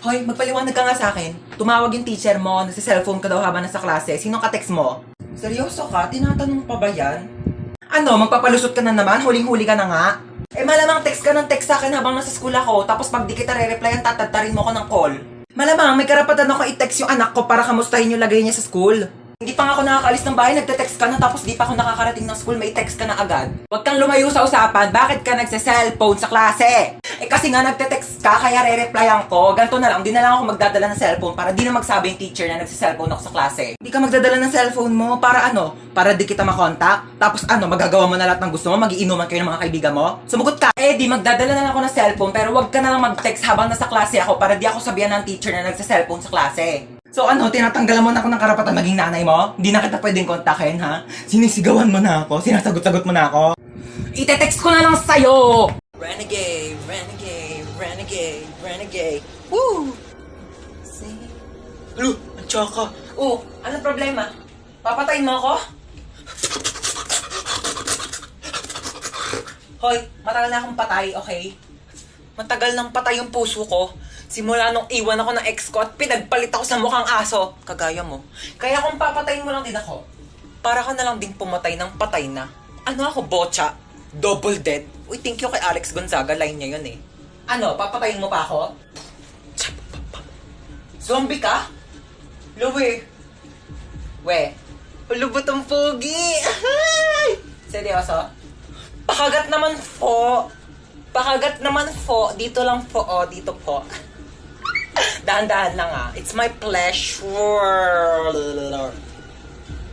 Hoy, magpaliwanag ka nga sa akin. Tumawag yung teacher mo, nagsi-cellphone ka daw habang nasa klase. Sinong ka-text mo? Seryoso ka? Tinatanong pa ba yan? Ano, magpapalusot ka na naman? Huling-huli ka na nga? Eh malamang text ka ng text sa akin habang nasa school ako, tapos pag di kita re-replyan, tatadtarin mo ko ng call. Malamang may karapatan ako i-text yung anak ko para kamustahin yung lagay niya sa school. Hindi pa nga ako nakakaalis ng bahay, nagte-text ka na tapos di pa ako nakakarating ng school, may text ka na agad. Huwag kang lumayo sa usapan, bakit ka nagse-cellphone sa klase? Eh kasi nga nagte-text ka, kaya re-replyan ko. Ganto na lang, di na lang ako magdadala ng cellphone para di na magsabi yung teacher na nagse-cellphone ako sa klase. Hindi ka magdadala ng cellphone mo, para ano? Para di kita makontak? Tapos ano, magagawa mo na lahat ng gusto mo, magiinuman kayo ng mga kaibigan mo? Sumugot ka! Eh di magdadala na lang ako ng cellphone, pero wag ka na lang mag-text habang nasa klase ako para di ako sabihan ng teacher na nagse-cellphone sa klase. So ano, tinatanggalan mo na ako ng karapatan maging nanay mo? Hindi na kita pwedeng kontakin, ha? Sinisigawan mo na ako, sinasagot-sagot mo na ako. Ite-text ko na lang sa'yo! Renegade, renegade, renegade, renegade. Woo! See? Ano? Nagtsaka. Oh, anong problema? Papatayin mo ako? Hoy, matagal na akong patay, okay? Matagal nang patay yung puso ko. Simula nung iwan ako ng ex ko at pinagpalit ako sa mukhang aso. Kagaya mo. Kaya kung papatayin mo lang din ako, para ka na lang ding pumatay ng patay na. Ano ako, bocha? Double dead? Uy, thank you kay Alex Gonzaga. Line niya yun eh. Ano, papatayin mo pa ako? Zombie ka? Luwi. We. Ulubot ang pogi. Seryoso? Pakagat naman po. Pakagat naman po. Dito lang po. O, dito po. Dahan-dahan lang ah. It's my pleasure.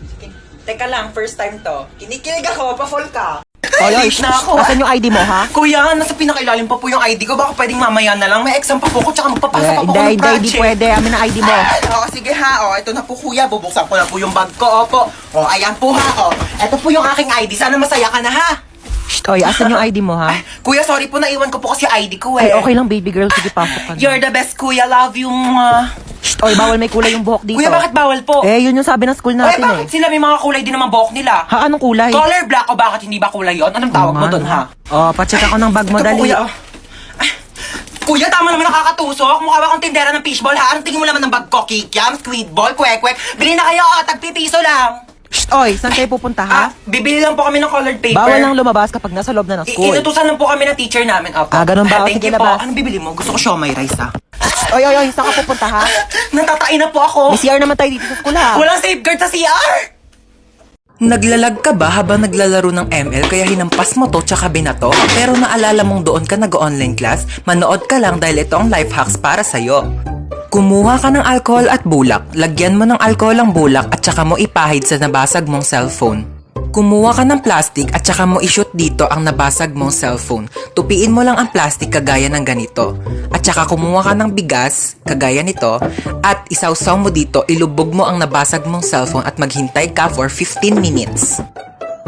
Sige. Teka lang, first time to. Kinikilig ako, pa-fall ka. Oy, na ako. asan yung ID mo, ha? Kuya, nasa pinakailalim pa po yung ID ko. Baka pwedeng mamaya na lang. May exam pa po ko, tsaka magpapasa pa po ko ng Hindi project. pwede. Amin ang ID mo. Oo, sige ha. O, ito na po kuya. Bubuksan ko na po yung bag ko. Opo. O, ayan po ha. O, ito po yung aking ID. Sana masaya ka na ha. Shh, oy, asan yung ID mo, ha? Kuya, sorry po, naiwan ko po kasi ID ko eh. Ay, okay lang, baby girl. Sige, pasok ka na. You're the best, kuya. Love you. Shh, oy, bawal may kulay yung buhok dito. Kuya, bakit bawal po? Eh, yun yung sabi ng school Ay, natin, bakit sila may mga kulay din naman buhok nila? Ha, anong kulay? Color black o bakit hindi ba kulay yon? Anong tawag mo doon, ha? Oh, pacheck ako ng bag mo, Ito po, dali. kuya, oh. Ay, kuya, tama naman nakakatusok. Mukha ba akong tindera ng fishball, ha? Anong tingin mo naman ng bag ko? Kikiam, squidball, kwek-kwek. Bili na kayo, tagpipiso lang. Shh, oy, saan kayo pupunta, ha? Bibili lang po kami ng colored paper. Bawal lang lumabas kapag nasa loob na ng school. Inutusan lang po kami ng teacher namin. Opo. Ah, ganun ba? Thank Sige, you po. labas. Anong bibili mo? Gusto ko siomay rice, ha? Oy, saan ka pupunta, ha? Natatain na po ako. May CR naman tayo dito sa school, ha? Walang safeguard sa CR! Naglalag ka ba habang naglalaro ng ML kaya hinampas mo to tsaka binato? Pero naalala mong doon ka nag-online class? Manood ka lang dahil ito ang life hacks para sa'yo. Kumuha ka ng alcohol at bulak, lagyan mo ng alcohol ang bulak at tsaka mo ipahid sa nabasag mong cellphone. Kumuha ka ng plastic at tsaka mo i-shoot dito ang nabasag mong cellphone. Tupiin mo lang ang plastic kagaya ng ganito. At tsaka kumuha ka ng bigas, kagaya nito, at isawsaw mo dito, ilubog mo ang nabasag mong cellphone at maghintay ka for 15 minutes.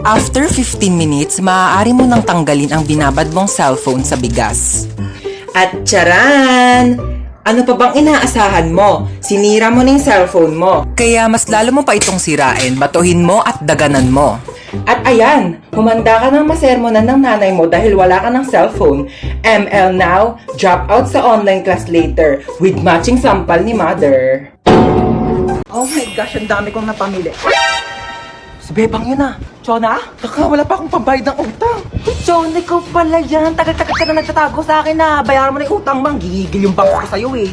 After 15 minutes, maaari mo nang tanggalin ang binabad mong cellphone sa bigas. At tsaran! Ano pa bang inaasahan mo? Sinira mo na yung cellphone mo. Kaya mas lalo mo pa itong sirain, batuhin mo at daganan mo. At ayan, humanda ka ng masermonan ng nanay mo dahil wala ka ng cellphone. ML now, drop out sa online class later with matching sampal ni mother. Oh my gosh, ang dami kong napamili. Si Bebang yun ah. Chona? Baka wala pa akong pambayad ng utang. Chona, ikaw pala yan. Tagal-tagal ka na nagtatago sa akin na. Bayaran mo na yung utang bang. Gigigil yung bangko ko sa'yo eh.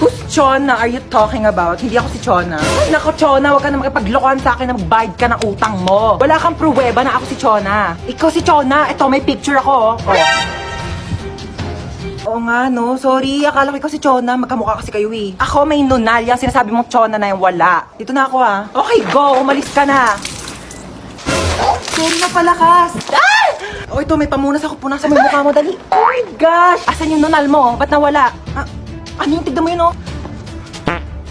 Who's Chona are you talking about? Hindi ako si Chona. Ay, nako Chona, wag ka na makipaglokohan sa akin na magbayad ka ng utang mo. Wala kang pruweba na ako si Chona. Ikaw si Chona. Ito, may picture ako. Oh. Oo nga, no? Sorry, akala ko ikaw si Chona. Magkamukha kasi kayo eh. Ako may nunal. Yung sinasabi mong Chona na yung wala. Dito na ako ah. Okay, go. Umalis ka na. Sorry na palakas. Ah! Oh, ito, may pamunas ako. Punasan mo yung mukha mo, dali. Oh my gosh! Asan yung nunal mo? Ba't nawala? Ah, ano yung tignan mo yun, oh?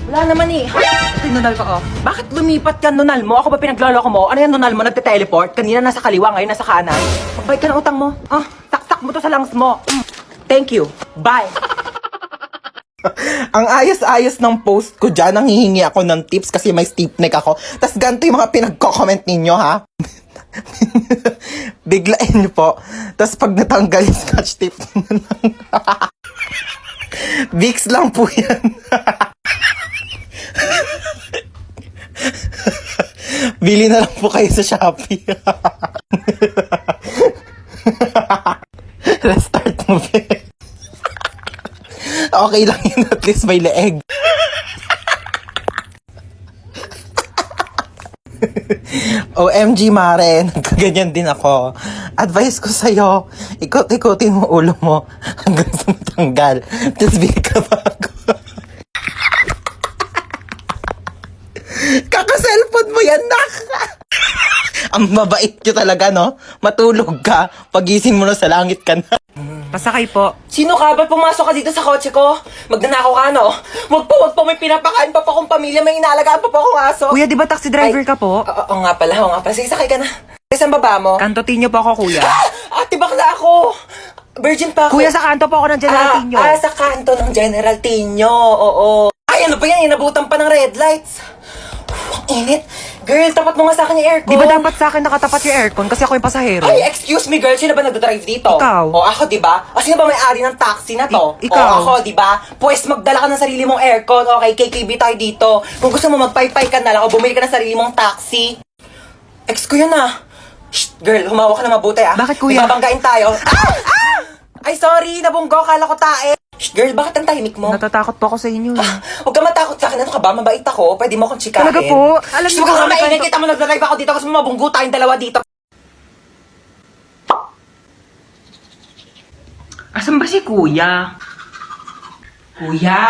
Wala naman eh. Ito yung nunal ko, oh. Bakit lumipat yan nunal mo? Ako ba pinagloloko mo? Ano yung nunal mo? Nagte-teleport? Kanina nasa kaliwa, ngayon nasa kanan. Magbayad ka ng utang mo. Ah, taktak mo to sa lungs mo. Thank you. Bye. Ang ayos-ayos ng post ko dyan, nanghihingi ako ng tips kasi may stiff neck ako. Tas ganito yung mga pinagko-comment ninyo, ha? Biglain nyo po. Tas pag natanggal yung scotch tape, Vicks lang po yan. Bili na lang po kayo sa Shopee. Let's start mo, be. Okay lang yun, at least may leeg. OMG, Mare, nagkaganyan din ako. Advice ko sa'yo, ikot-ikotin mo ulo mo hanggang sa matanggal. Tapos bili ka bago. Kaka-cellphone mo yan, nak! Ang mabait nyo talaga, no? Matulog ka, pagising mo na sa langit ka na. Pasakay po. Sino ka? Ba't pumasok ka dito sa kotse ko? Magnanakaw ka, no? Wag po, may pinapakain pa po akong pamilya, may inaalagaan pa po akong aso. Kuya, di ba taxi driver ka po? Oo nga pala. Sige, sakay ka na. Saan baba mo? Kantotinyo po ako, kuya. Ate, bakla ako! Virgin pa ako. Kuya, sa kanto po ako ng Gelatinyo. Sa kanto ng General Tinyo, oo. Ay, ano ba yan? Inabutan pa ng red lights. Ang init. Girl, tapat mo nga sa akin yung aircon. Di ba dapat sa akin nakatapat yung aircon kasi ako yung pasahero? Ay, excuse me, girl. Sino ba nagdadrive dito? Ikaw. O, ako, di ba? O, sino ba may-ari ng taxi na to? Ikaw. O, ako, di ba? Pues, magdala ka ng sarili mong aircon. Okay, KKB tayo dito. Kung gusto mo, magpaypay ka na lang o bumili ka ng sarili mong taxi. Ex ko yun, ah. Shh, girl, humawa ka na mabuti, ah. Bakit, kuya? May babanggain tayo. Ay, sorry. Nabunggo. Kala ko tae. Shh, girl, bakit ang tahimik mo? Natatakot po ako sa inyo. Huwag ka matakot sa akin. Ano ka ba? Mabait ako. Pwede mo akong chikahin. Talaga po? Alam niyo Huwag ka ba, maingay. ganito- Kita mo nagdadrive ako dito kasi mabunggo tayong dalawa dito. Asan ba si Kuya? Kuya!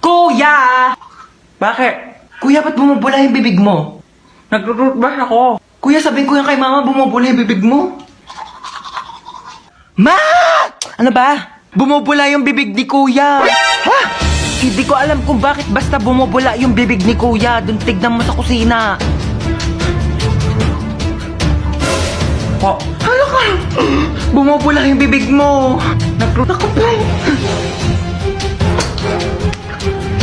Kuya! Bakit? Kuya, ba't bumubula yung bibig mo? Nag-rootbrush ako. Kuya, sabihin ko yan kay mama, bumubula yung bibig mo. Ma! Ano ba? Bumubula yung bibig ni Kuya. Ha? Hindi ko alam kung bakit basta bumubula yung bibig ni Kuya. Doon tignan mo sa kusina. Oh, hala ka! Bumubula yung bibig mo. Naglutak ko pa.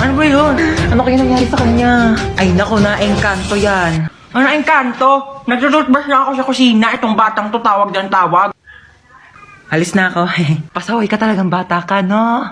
Ano ba yun? Ano kaya nangyari sa kanya? Ay nako, na-engkanto yan. Ano na-engkanto? Nag-rootbrush na ako sa kusina. Itong batang to tawag dyan tawag. Alis na ako. Pasaway ka talagang bata ka, no?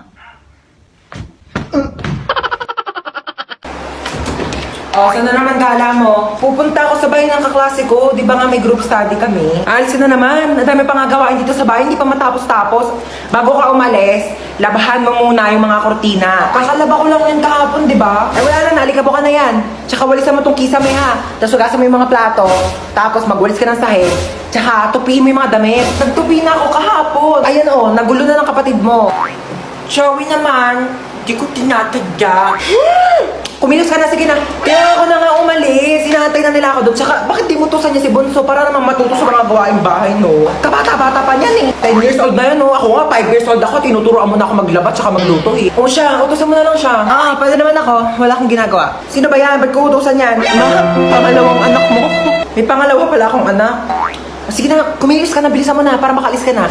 Saan na naman gala mo? Pupunta ako sa bahay ng kaklase ko. Di ba nga may group study kami? Alisin na naman. Ang dami pa nga gawain dito sa bahay. Hindi pa matapos-tapos. Bago ka umalis, labahan mo muna yung mga kortina. Kakalaba ko lang yan kahapon, di ba? Ay wala na, nalikabo ka na yan. Tsaka walisan mo tong kisame ha. Tapos hugasan mo yung mga plato. Tapos magwalis ka ng sahig. Tsaka tupiin mo yung mga damit. Nagtupi na ako kahapon. Ayan o, nagulo na ng kapatid mo. Joey naman, di ko tinatadya. Kumilos ka na, sige na. Kaya ako na nga umalis. Hinahantay na nila ako doon. Tsaka, bakit di mo tusan niya si Bonso para namang matuto sa mga gawaing bahay, no? Kabata-bata pa niyan eh. 10 years old na yun, no? Ako nga, 5 years old ako. Tinuturoan mo na ako maglaba tsaka magluto eh. O siya, utusan mo na lang siya. Pwede naman ako. Wala akong ginagawa. Sino ba yan? Ba't ko utusan yan? Pangalawang anak mo. May pangalawa pala akong anak. Sige na, kumilos ka na. Bilisan mo na para makalis ka na.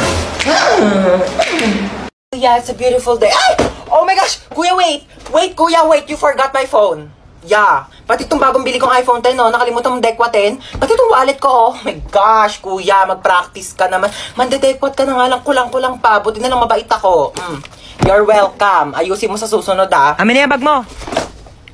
Yeah, it's a beautiful day. Ay! Oh my gosh! Kuya, wait! Wait, kuya, wait! You forgot my phone. Yeah. Pati itong bagong bili kong iPhone 10, no? Nakalimutan mong Dekwa 10. Pati itong wallet ko, oh. My gosh, kuya, mag-practice ka naman. Mandedekwat ka na nga lang, kulang-kulang pa. Buti na lang mabait ako. You're welcome. Ayusin mo sa susunod, ah. Amin na yung bag mo.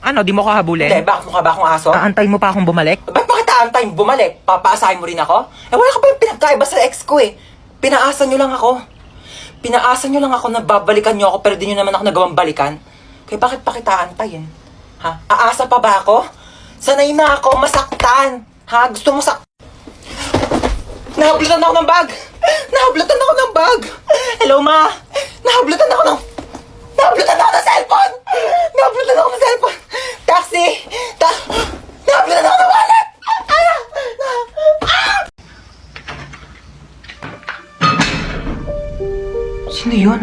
Ano, di mo ko habulin? Hindi, bakit mukha ba akong aso? Aantay mo pa akong bumalik? Ba't bakit aantayin bumalik? Papaasahin mo rin ako? Wala ka pa yung pinagkaiba sa ex ko, eh. Pinaasa nyo lang ako. Pinaasa nyo lang ako na babalikan nyo ako pero di nyo naman ako nagawang balikan. Kaya bakit pa kita antayin? Ha? Aasa pa ba ako? Sanay na ako masaktan. Ha? Gusto mo Nahablutan ako ng bag! Nahablutan ako ng bag! Hello, ma! Nahablutan ako ng cellphone! Nahablutan ako ng cellphone! Taxi! Nahablutan ako ng wallet! Sino yun?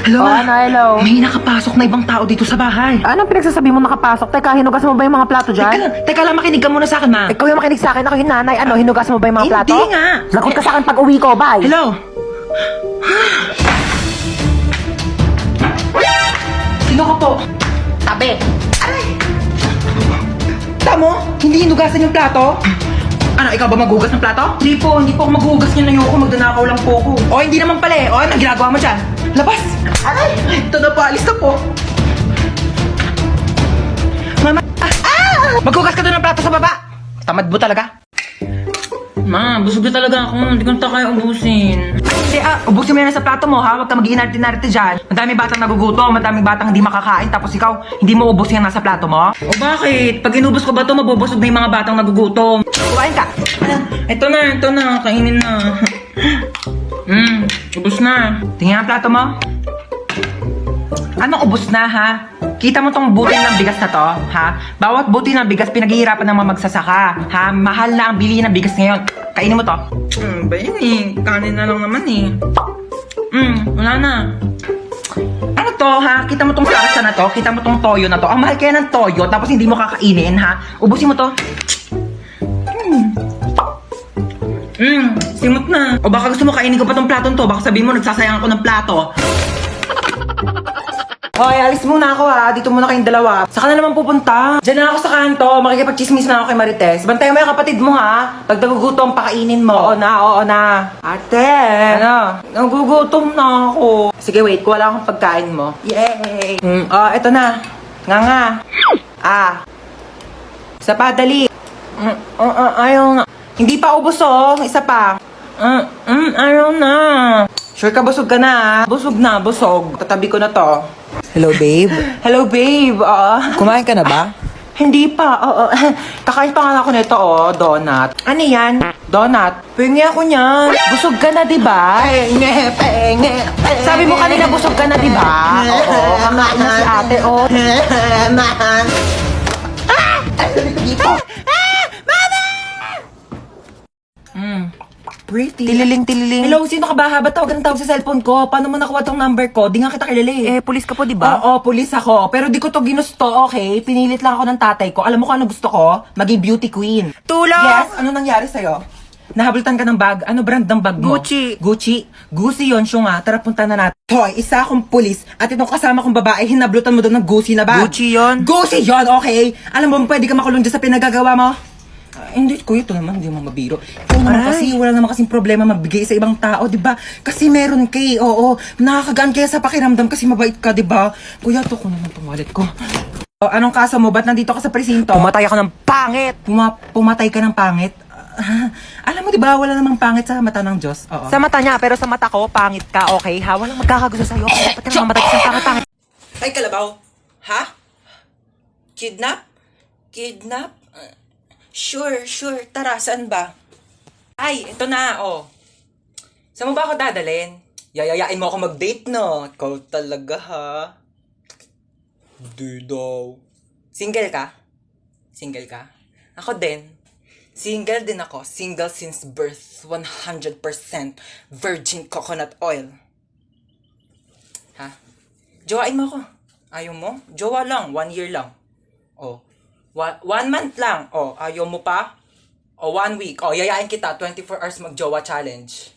Hello, ma. Hello. May nakapasok na ibang tao dito sa bahay. Anong pinagsasabi mo nakapasok? Teka, hinugas mo ba yung mga plato dyan? Teka lang, makinig ka muna sa akin, ma. Ikaw yung makinig sa akin, ako yung nanay. Ano, hinugas mo ba yung mga plato? Hindi nga. Lagot ka sa akin pag uwi ko, bye. Hello? Sino ka po? Tabi. Aray! Kita mo? Hindi hinugasan yung plato? Ano, ikaw ba maghugas ng plato? Hindi po ako maghugas niyan. Ayoko, magdanakaw lang po ako. O, hindi naman pala eh. O, ano ginagawa mo dyan? Labas! Aray! Ito na po, alis na po. Mama! Maghugas ka doon ng plato sa baba! Tamad mo talaga. Ma, busog na talaga ako. Hindi ko na kaya ubusin. Hindi ubusin mo yan sa plato mo ha. Huwag ka mag-iinarte-narte dyan. Madaming batang nagugutom, madaming batang hindi makakain. Tapos ikaw, hindi mo ubusin yan nasa plato mo. O bakit? Pag inubos ko ba ito, mabubusog na yung mga batang nagugutom. Kumain ka. Ito na. Kainin na. Ubus na. Tingnan ang plato mo. Anong ubos na ha? Kita mo tong butil ng bigas na to, ha? Bawat butil ng bigas pinaghihirapan ng mga magsasaka, ha? Mahal na ang bilihin ng bigas ngayon. Kainin mo to. Ba yun eh? Kanin na lang naman eh. Wala na. Ano to, ha? Kita mo tong salsa na to? Kita mo tong toyo na to? Ang mahal kaya ng toyo, tapos hindi mo kakainin, ha? Ubusin mo to. Simot na. O baka gusto mo kainin ko pa tong platon to? Baka sabihin mo nagsasayang ako ng plato. Hoy, alis muna ako ha. Dito muna kayong dalawa. Saka na naman pupunta. Diyan na ako sa kanto. Makikipag-chismis na ako kay Marites. Bantayan mo yung kapatid mo ha. Pag nagugutom, pakainin mo. Oo na. Ate! Ano? Nagugutom na ako. Sige, wait. Kuha akong pagkain mo. Yay! Eto na. Nga. Isa pa, dali. Ayaw na. Hindi pa ubos Isa pa. Ayaw na. Sure ka, busog ka na. Busog. Tatabi ko na to. Hello, babe. Hello, babe. Kumain ka na ba? Hindi pa. Kakain pa nga ako nito, donut. Ano yan? Donut. Pengi ako niyan. Busog ka na, diba? Sabi mo kanina busog ka na, diba? Oo, kakain na si ate, Pretty. Tililing. Hello, sino ka ba? Ba't tawag ng tawag sa cellphone ko? Paano mo nakuha tong number ko? Di nga kita kilala eh. Pulis ka po, di ba? Oo, pulis ako. Pero di ko to ginusto, okay? Pinilit lang ako ng tatay ko. Alam mo kung ano gusto ko? Maging beauty queen. Tulong! Yes, ano nangyari sa'yo? Nahabultan ka ng bag? Ano brand ng bag mo? Gucci. Gucci yun, siya nga. Tara, punta na natin. Hoy, isa akong pulis at itong kasama kong babae, hinablutan mo doon ng Gucci na bag. Gucci yun? Gucci yun, okay? Alam mo, pwede ka makulong dyan sa pinagagawa mo? Hindi, kuya, ito naman, hindi mo mabiro. Ikaw naman kasi, wala naman kasing problema magbigay sa ibang tao, di ba? Kasi meron kay, nakakagaan kaya sa pakiramdam kasi mabait ka, di ba? Kuya, to ko naman itong wallet ko. Anong kaso mo? Ba't nandito ka sa presinto? Pumatay ako ng pangit! Pumatay ka ng pangit? Alam mo, di ba, wala namang pangit sa mata ng Diyos. Oo. Sa mata niya, pero sa mata ko, pangit ka, okay ha? Walang magkakagusto sa'yo. Dapat ka naman matay sa pangit-pangit. Ay, kalabaw. Ha? Kidnap? Sure. Tara, saan ba? Ay, ito na, Saan mo ba ako dadalhin? Yayayain mo ako mag-date, no? Ikaw talaga, ha? Di daw. Single ka? Ako din. Single din ako. Single since birth. 100% virgin coconut oil. Ha? Jowain mo ako. Ayaw mo? Jowa lang. 1 year lang. 1 month lang. Ayaw mo pa? 1 week. Yayain kita. 24 hours mag-jowa challenge.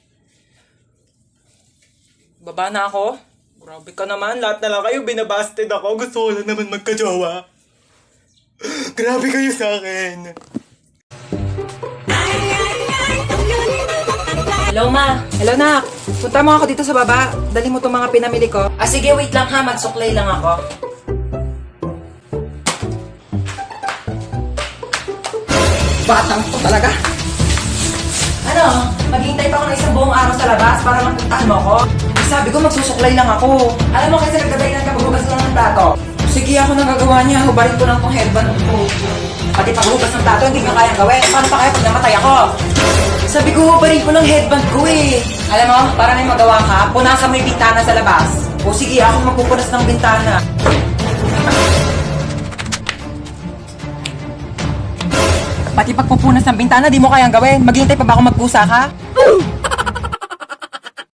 Baba na ako? Grabe ka naman. Lahat na lang kayo. Binabasted ako. Gusto ko lang naman magka-jowa. Grabe kayo sa akin. Hello, ma. Hello, nak. Punta mo ako dito sa baba. Dali mo itong mga pinamili ko. Sige, wait lang ha. Magsuklay lang ako. Batang to talaga. Ano? Maghihintay pa ako ng isang buong araw sa labas para magpuntahan mo ako? Sabi ko, magsusuklay lang ako. Alam mo kasi nagdadahilan ka, maghugas lang ng plato. Sige, ako nang gagawa niya. Hubarin ko lang tong headband ko. Pati paghugas ng plato, hindi nyo kayang gawin. Paano pa kaya pag namatay ako? Sabi ko, hubarin ko lang headband ko eh. Alam mo, para may magawa ka, punasan mo yung bintana sa labas. Sige, ako magpupunas ng bintana. Pati pagpupunas ng bintana, di mo kayang gawin. Maghihintay pa ba ako magpusa ka?